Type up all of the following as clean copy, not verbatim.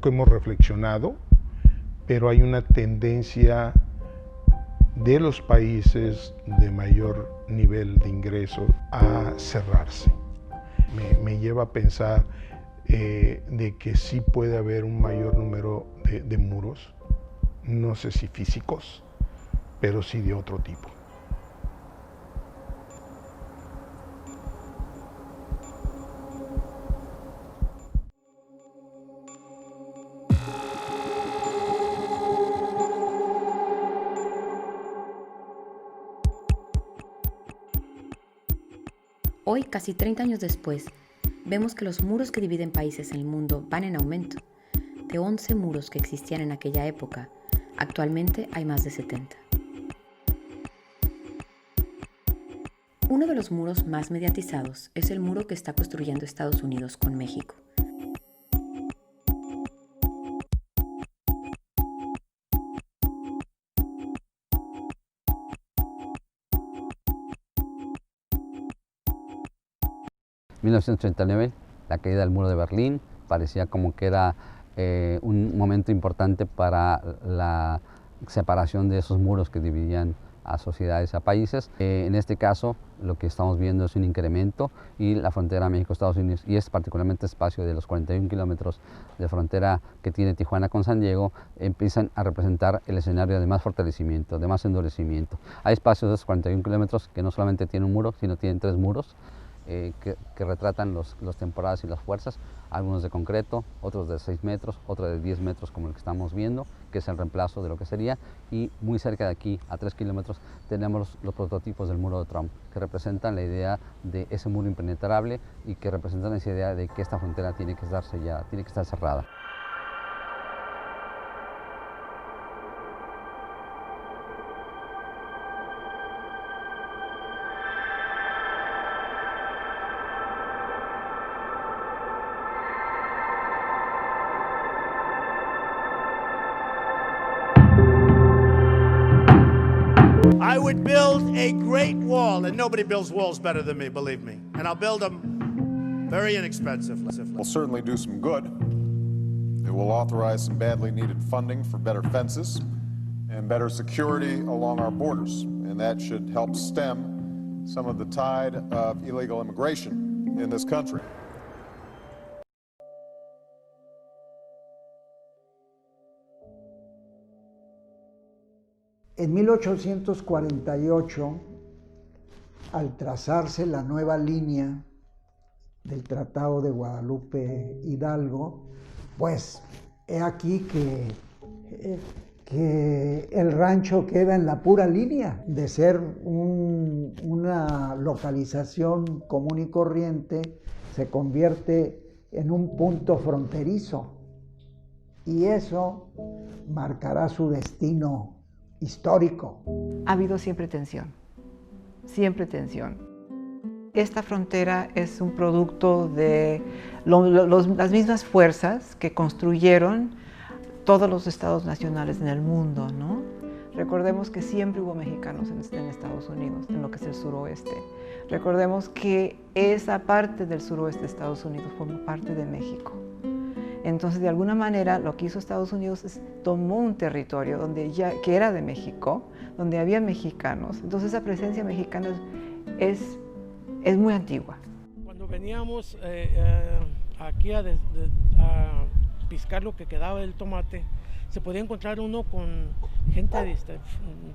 poco hemos reflexionado, pero hay una tendencia de los países de mayor nivel de ingresos a cerrarse. Me lleva a pensar de que sí puede haber un mayor número de muros, no sé si físicos, pero sí de otro tipo. Hoy, casi 30 años después, vemos que los muros que dividen países en el mundo van en aumento. De 11 muros que existían en aquella época, actualmente hay más de 70. Uno de los muros más mediatizados es el muro que está construyendo Estados Unidos con México. En 1939, la caída del muro de Berlín parecía como que era un momento importante para la separación de esos muros que dividían a sociedades, a países. En este caso, lo que estamos viendo es un incremento y la frontera México-Estados Unidos, y es particularmente el espacio de los 41 kilómetros de frontera que tiene Tijuana con San Diego, empiezan a representar el escenario de más fortalecimiento, de más endurecimiento. Hay espacios de esos 41 kilómetros que no solamente tienen un muro, sino tienen 3 muros. Que retratan las temporadas y las fuerzas, algunos de concreto, otros de 6 metros, otros de 10 metros como el que estamos viendo, que es el reemplazo de lo que sería, y muy cerca de aquí, a 3 kilómetros, tenemos los prototipos del muro de Trump, que representan la idea de ese muro impenetrable y que representan esa idea de que esta frontera tiene que estar sellada, tiene que estar cerrada. I would build a great wall, and nobody builds walls better than me, believe me. And I'll build them very inexpensively. We'll certainly do some good. It will authorize some badly needed funding for better fences and better security along our borders. And that should help stem some of the tide of illegal immigration in this country. En 1848, al trazarse la nueva línea del Tratado de Guadalupe Hidalgo, pues he aquí que el rancho queda en la pura línea de ser una localización común y corriente, se convierte en un punto fronterizo, y eso marcará su destino histórico. Ha habido siempre tensión, siempre tensión. Esta frontera es un producto de las mismas fuerzas que construyeron todos los estados nacionales en el mundo, ¿no? Recordemos que siempre hubo mexicanos en Estados Unidos, en lo que es el suroeste. Recordemos que esa parte del suroeste de Estados Unidos forma parte de México. Entonces, de alguna manera, lo que hizo Estados Unidos es tomó un territorio que era de México, donde había mexicanos. Entonces, esa presencia mexicana es muy antigua. Cuando veníamos aquí a piscar lo que quedaba del tomate, se podía encontrar uno con gente de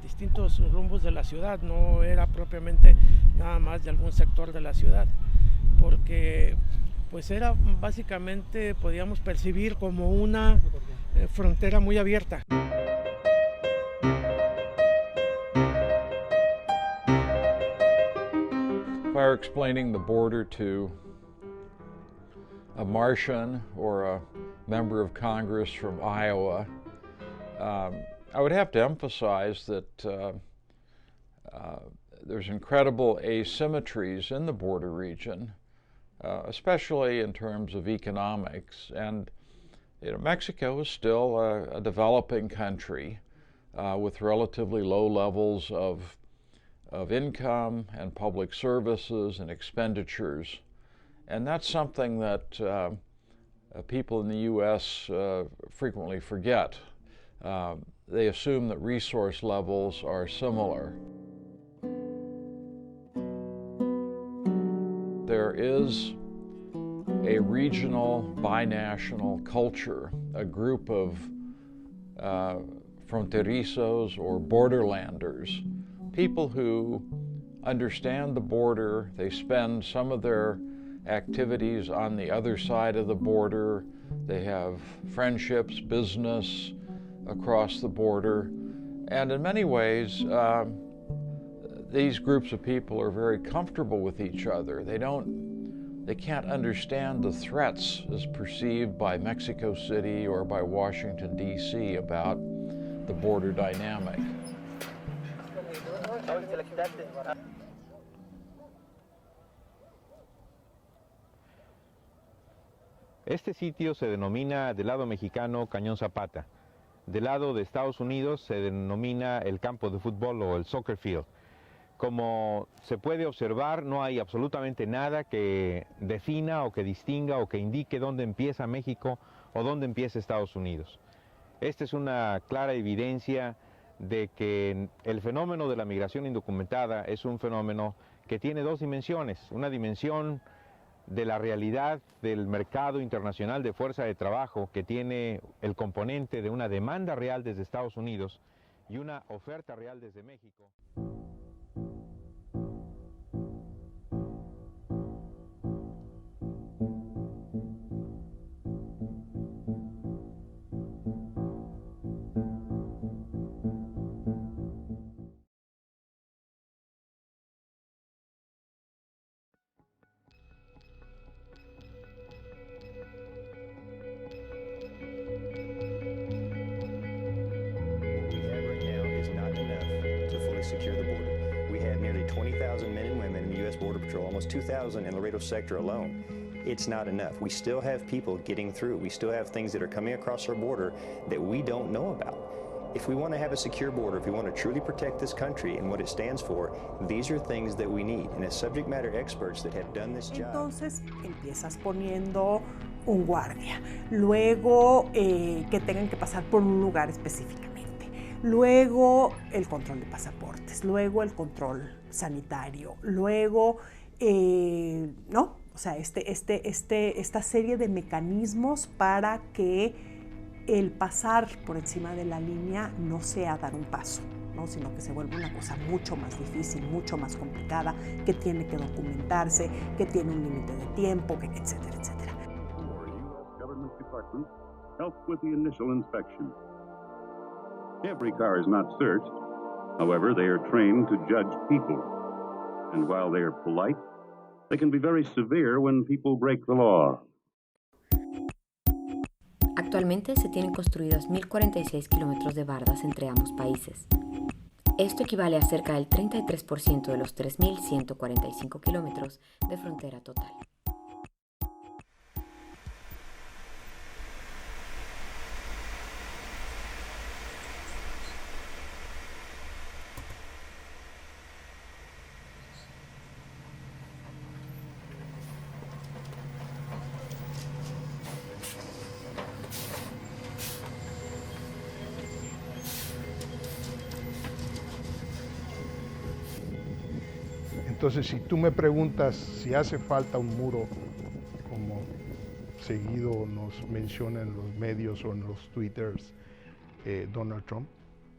distintos rumbos de la ciudad, no era propiamente nada más de algún sector de la ciudad, porque pues era básicamente, podíamos percibir como una frontera muy abierta. If I were explaining the border to a Martian or a member of Congress from Iowa, I would have to emphasize that there's incredible asymmetries in the border region, especially in terms of economics. And Mexico is still a developing country with relatively low levels of income and public services and expenditures. And that's something that people in the U.S. Frequently forget. They assume that resource levels are similar. There is a regional binational culture, a group of fronterizos or borderlanders, people who understand the border. They spend some of their activities on the other side of the border. They have friendships, business across the border. And in many ways, these groups of people are very comfortable with each other. They can't understand the threats as perceived by Mexico City or by Washington, D.C. about the border dynamic. Este sitio se denomina del lado mexicano Cañón Zapata. Del lado de Estados Unidos se denomina el campo de fútbol o el soccer field. Como se puede observar, no hay absolutamente nada que defina o que distinga o que indique dónde empieza México o dónde empieza Estados Unidos. Esta es una clara evidencia de que el fenómeno de la migración indocumentada es un fenómeno que tiene dos dimensiones. Una dimensión de la realidad del mercado internacional de fuerza de trabajo, que tiene el componente de una demanda real desde Estados Unidos y una oferta real desde México. Secure the border. We have nearly 20,000 men and women in the U.S. Border Patrol, almost 2,000 in Laredo sector alone. It's not enough. We still have people getting through. We still have things that are coming across our border that we don't know about. If we want to have a secure border, if we want to truly protect this country and what it stands for, these are things that we need. And as subject matter experts that have done this job. Entonces empiezas poniendo un guardia, luego que tengan que pasar por un lugar específicamente. Luego el control de pasaportes, luego el control sanitario, luego, ¿no? O sea, esta serie de mecanismos para que el pasar por encima de la línea no sea dar un paso, ¿no? Sino que se vuelva una cosa mucho más difícil, mucho más complicada, que tiene que documentarse, que tiene un límite de tiempo, etcétera, etcétera. Government department help with the initial inspection. Every car is not searched. However, they are trained to judge people. And while they are polite, they can be very severe when people break the law. Actualmente se tienen construidos 1.046 kilómetros de bardas entre ambos países. Esto equivale a cerca del 33% de los 3.145 kilómetros de frontera total. Entonces, si tú me preguntas si hace falta un muro, como seguido nos menciona en los medios o en los twitters Donald Trump,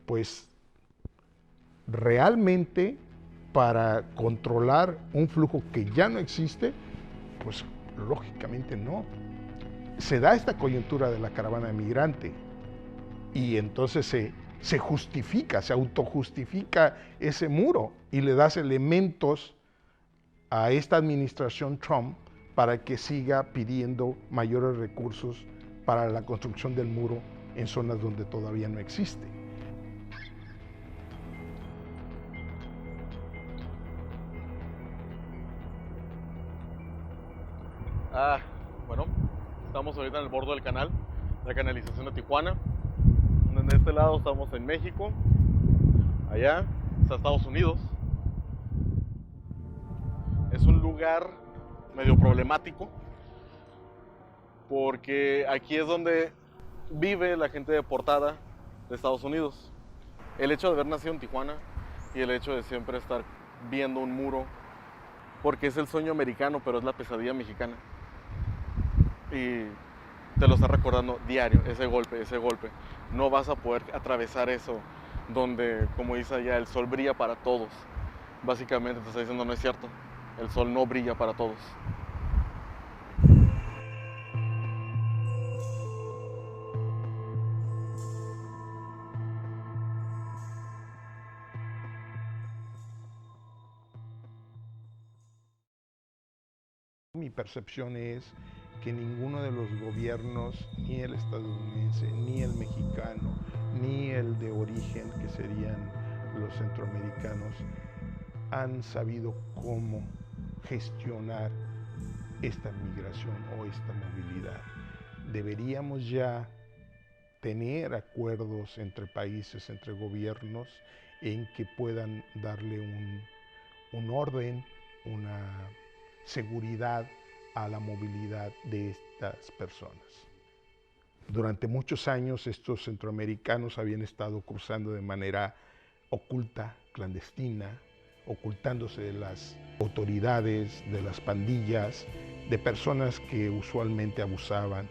pues realmente para controlar un flujo que ya no existe, pues lógicamente no. Se da esta coyuntura de la caravana migrante y entonces se justifica, se autojustifica ese muro y le das elementos a esta administración Trump para que siga pidiendo mayores recursos para la construcción del muro en zonas donde todavía no existe. Bueno, estamos ahorita en el borde del canal, la canalización de Tijuana. De este lado estamos en México, allá está Estados Unidos. Es un lugar medio problemático porque aquí es donde vive la gente deportada de Estados Unidos. El hecho de haber nacido en Tijuana y el hecho de siempre estar viendo un muro, porque es el sueño americano, pero es la pesadilla mexicana. Y te lo está recordando diario, ese golpe, ese golpe. No vas a poder atravesar eso donde, como dice allá, el sol brilla para todos. Básicamente te está diciendo, no es cierto, el sol no brilla para todos. Mi percepción es que ninguno de los gobiernos, ni el estadounidense, ni el mexicano, ni el de origen, que serían los centroamericanos, han sabido cómo gestionar esta migración o esta movilidad. Deberíamos ya tener acuerdos entre países, entre gobiernos, en que puedan darle un orden, una seguridad a la movilidad de estas personas. Durante muchos años estos centroamericanos habían estado cruzando de manera oculta, clandestina, ocultándose de las autoridades, de las pandillas, de personas que usualmente abusaban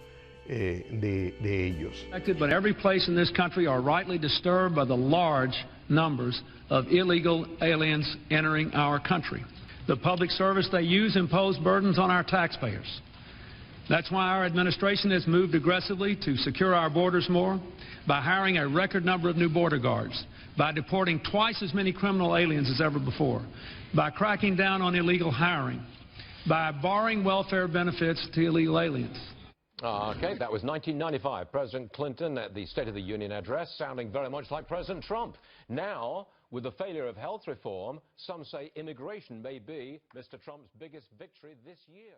de ellos. But every place in this country are rightly disturbed by the large numbers of illegal aliens entering our country. The public service they use impose burdens on our taxpayers. That's why our administration has moved aggressively to secure our borders more by hiring a record number of new border guards, by deporting twice as many criminal aliens as ever before, by cracking down on illegal hiring, by barring welfare benefits to illegal aliens. Okay, that was 1995. President Clinton at the State of the Union address, sounding very much like President Trump. Now, with the failure of health reform, some say immigration may be Mr. Trump's biggest victory this year.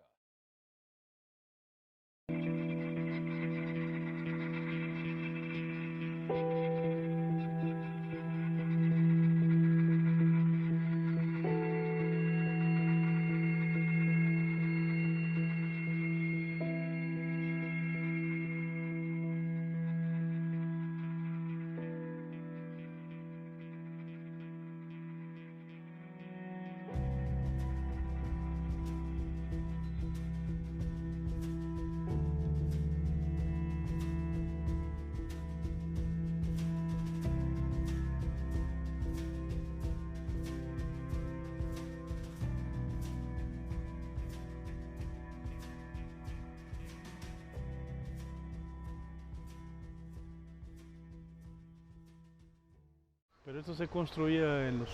Pero esto se construía en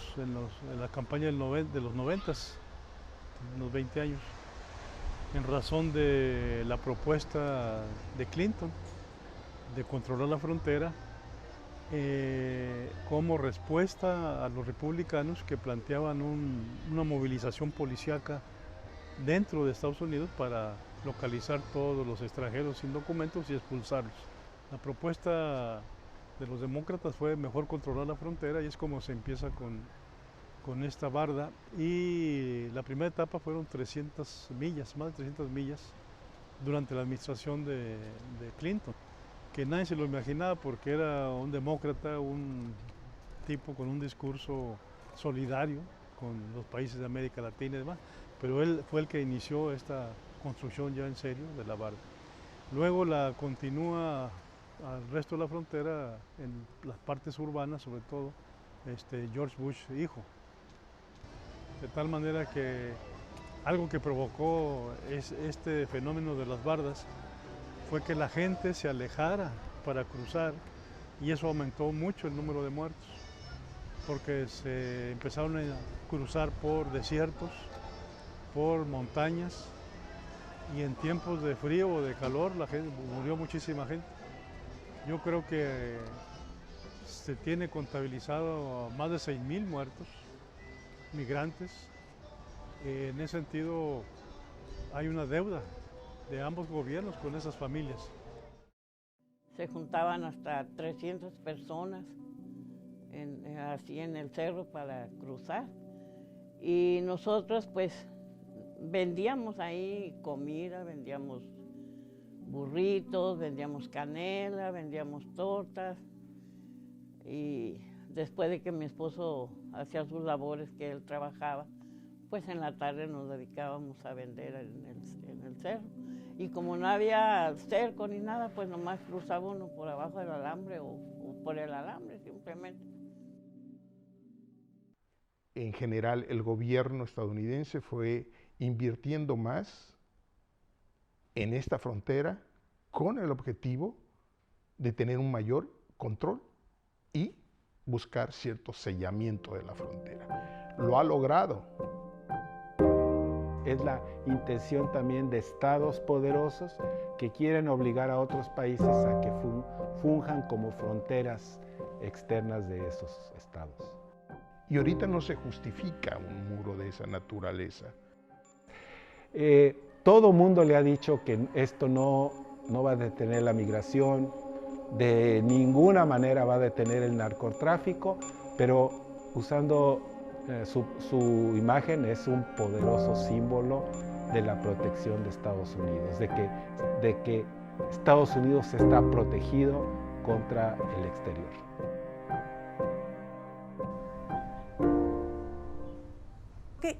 la campaña de los 90s, en los 20 años, en razón de la propuesta de Clinton de controlar la frontera como respuesta a los republicanos que planteaban una movilización policíaca dentro de Estados Unidos para localizar todos los extranjeros sin documentos y expulsarlos. La propuesta de los demócratas fue mejor controlar la frontera y es como se empieza con esta barda, y la primera etapa fueron 300 millas, más de 300 millas durante la administración de Clinton, que nadie se lo imaginaba porque era un demócrata, un tipo con un discurso solidario con los países de América Latina y demás, pero él fue el que inició esta construcción ya en serio de la barda. Luego la continúa al resto de la frontera, en las partes urbanas sobre todo, George Bush hijo. De tal manera que algo que provocó este fenómeno de las bardas fue que la gente se alejara para cruzar, y eso aumentó mucho el número de muertos, porque se empezaron a cruzar por desiertos, por montañas, y en tiempos de frío o de calor murió muchísima gente. Yo creo que se tiene contabilizado más de 6,000 muertos, migrantes. En ese sentido hay una deuda de ambos gobiernos con esas familias. Se juntaban hasta 300 personas así en el cerro para cruzar, y nosotros pues vendíamos ahí comida, vendíamos burritos, vendíamos canela, vendíamos tortas. Y después de que mi esposo hacía sus labores, que él trabajaba, pues en la tarde nos dedicábamos a vender en el cerro. Y como no había cerco ni nada, pues nomás cruzaba uno por abajo del alambre o por el alambre simplemente. En general, el gobierno estadounidense fue invirtiendo más en esta frontera con el objetivo de tener un mayor control y buscar cierto sellamiento de la frontera. Lo ha logrado. Es la intención también de estados poderosos que quieren obligar a otros países a que funjan como fronteras externas de esos estados. Y ahorita no se justifica un muro de esa naturaleza. Todo mundo le ha dicho que esto no va a detener la migración, de ninguna manera va a detener el narcotráfico, pero usando su imagen es un poderoso símbolo de la protección de Estados Unidos, de que Estados Unidos está protegido contra el exterior.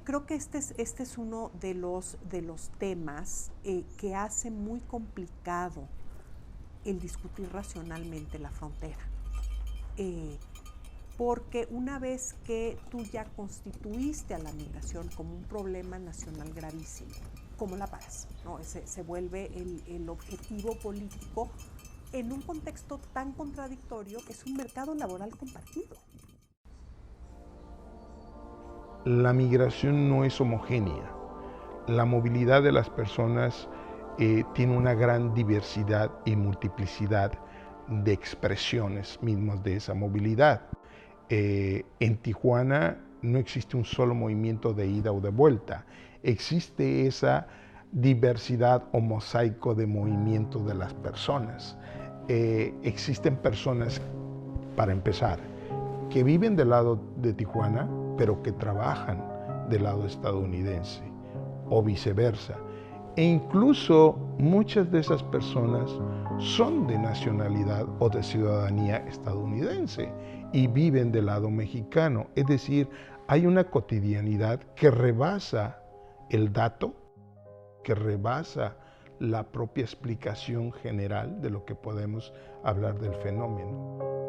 Creo que este es uno de los temas que hace muy complicado el discutir racionalmente la frontera. Porque una vez que tú ya constituiste a la migración como un problema nacional gravísimo, ¿cómo la paras? ¿No? Se vuelve el objetivo político en un contexto tan contradictorio que es un mercado laboral compartido. La migración no es homogénea. La movilidad de las personas tiene una gran diversidad y multiplicidad de expresiones mismas de esa movilidad. En Tijuana no existe un solo movimiento de ida o de vuelta. Existe esa diversidad o mosaico de movimiento de las personas. Existen personas, para empezar, que viven del lado de Tijuana, pero que trabajan del lado estadounidense, o viceversa. E incluso muchas de esas personas son de nacionalidad o de ciudadanía estadounidense y viven del lado mexicano. Es decir, hay una cotidianidad que rebasa el dato, que rebasa la propia explicación general de lo que podemos hablar del fenómeno.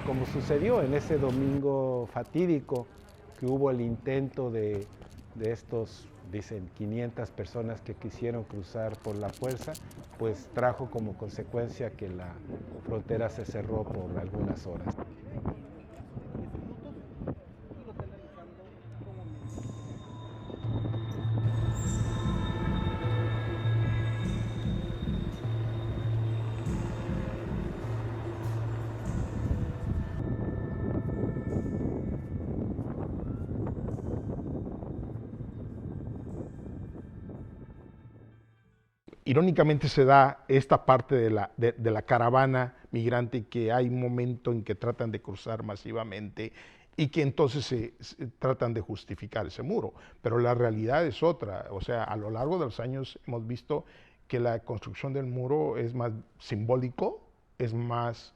Como sucedió en ese domingo fatídico que hubo el intento de estos, dicen, 500 personas que quisieron cruzar por la fuerza, pues trajo como consecuencia que la frontera se cerró por algunas horas. Irónicamente se da esta parte de la caravana migrante, que hay un momento en que tratan de cruzar masivamente y que entonces se tratan de justificar ese muro. Pero la realidad es otra. O sea, a lo largo de los años hemos visto que la construcción del muro es más simbólico, es más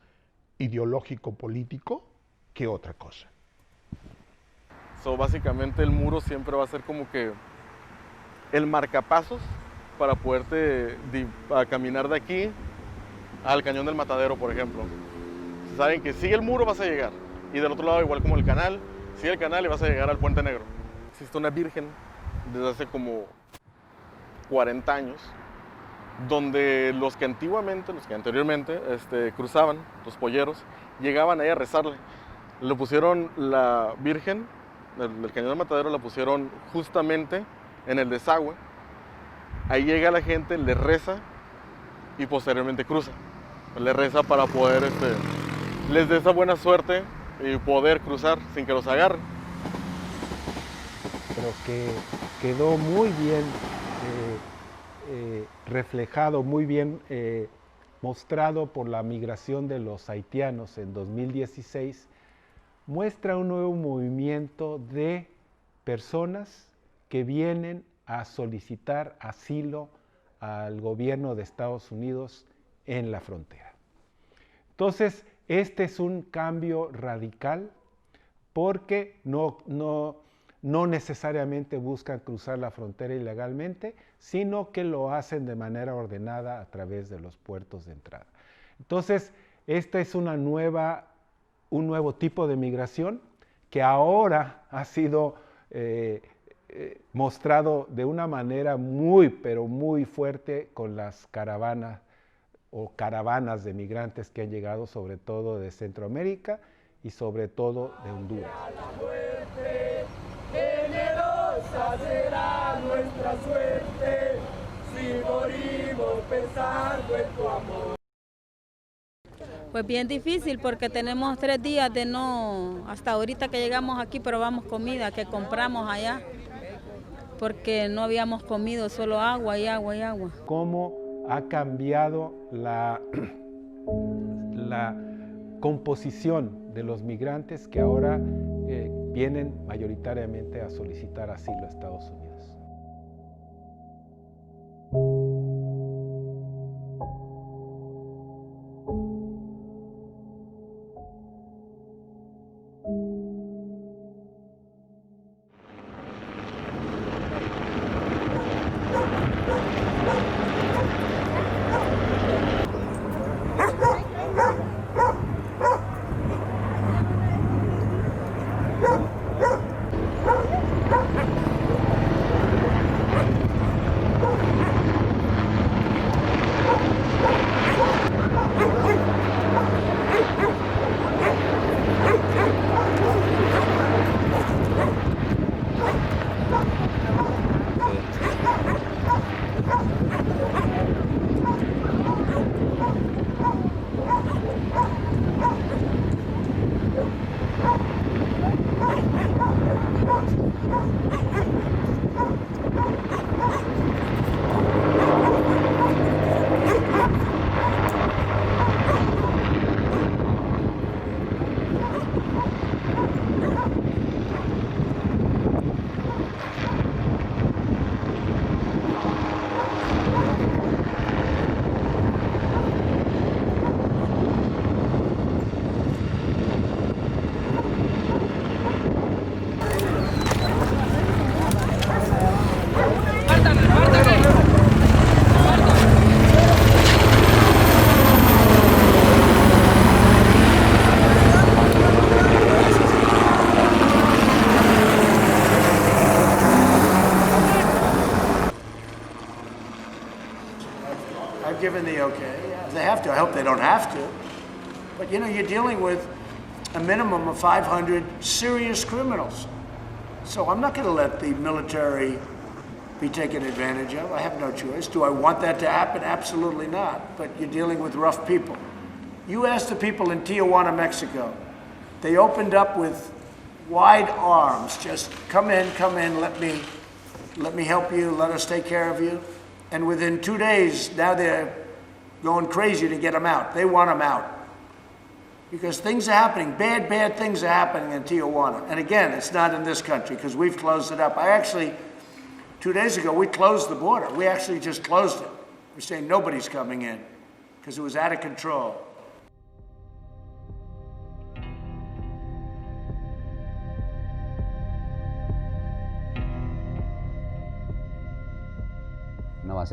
ideológico político que otra cosa. Básicamente el muro siempre va a ser como que el marcapasos para poderte a caminar de aquí al Cañón del Matadero, por ejemplo. Saben que sigue el muro vas a llegar, y del otro lado, igual como el canal, sigue el canal y vas a llegar al Puente Negro. Existe una virgen desde hace como 40 años, donde los que anteriormente cruzaban, los polleros, llegaban ahí a rezarle. Le pusieron la virgen del Cañón del Matadero, la pusieron justamente en el desagüe. Ahí llega la gente, le reza y posteriormente cruza. Le reza para poder, les dé esa buena suerte y poder cruzar sin que los agarren. Pero que quedó muy bien reflejado, muy bien mostrado por la migración de los haitianos en 2016, muestra un nuevo movimiento de personas que vienen a solicitar asilo al gobierno de Estados Unidos en la frontera. Entonces, este es un cambio radical porque no necesariamente buscan cruzar la frontera ilegalmente, sino que lo hacen de manera ordenada a través de los puertos de entrada. Entonces, esta es un nuevo tipo de migración que ahora ha sido mostrado de una manera pero muy fuerte con las caravanas de migrantes que han llegado sobre todo de Centroamérica y sobre todo de Honduras. Generosa será nuestra suerte si morimos pensando en tu amor. Pues bien difícil porque tenemos 3 días de hasta ahorita que llegamos aquí probamos comida que compramos allá porque no habíamos comido, solo agua y agua y agua. ¿Cómo ha cambiado la composición de los migrantes que ahora vienen mayoritariamente a solicitar asilo a Estados Unidos? Given the okay. If they have to, I hope they don't have to. But you know, you're dealing with a minimum of 500 serious criminals. So I'm not going to let the military be taken advantage of. I have no choice. Do I want that to happen? Absolutely not. But you're dealing with rough people. You ask the people in Tijuana, Mexico. They opened up with wide arms. Just come in, let me help you, let us take care of you. And within 2 days, now they're going crazy to get them out. They want them out. Because things are happening, bad things are happening in Tijuana. And again, it's not in this country because we've closed it up. 2 days ago, we closed the border. We actually just closed it. We're saying nobody's coming in because it was out of control.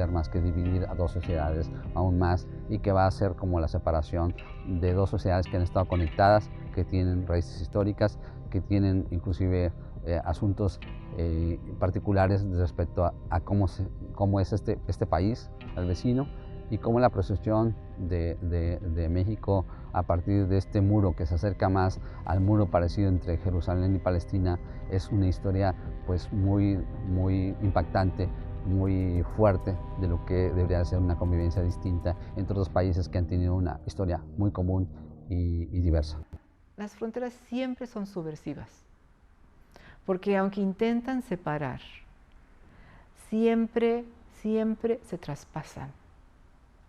a hacer más que dividir a dos sociedades aún más, y que va a ser como la separación de dos sociedades que han estado conectadas, que tienen raíces históricas, que tienen inclusive asuntos particulares respecto a cómo es este país, el vecino, y cómo la procesión de México a partir de este muro que se acerca más al muro parecido entre Jerusalén y Palestina es una historia pues muy impactante, muy fuerte de lo que debería ser una convivencia distinta entre dos países que han tenido una historia muy común y diversa. Las fronteras siempre son subversivas, porque aunque intentan separar, siempre se traspasan.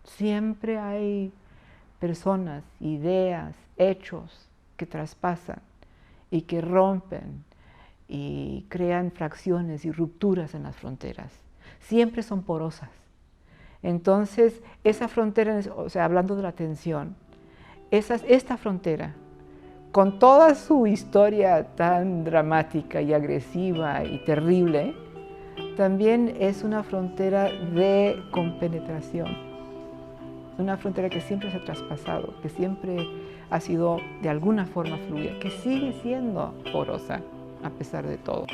Siempre hay personas, ideas, hechos que traspasan y que rompen y crean fracciones y rupturas en las fronteras. Siempre son porosas. Entonces, esa frontera, o sea, hablando de la tensión, esta frontera, con toda su historia tan dramática y agresiva y terrible, también es una frontera de compenetración. Una frontera que siempre se ha traspasado, que siempre ha sido de alguna forma fluida, que sigue siendo porosa a pesar de todo.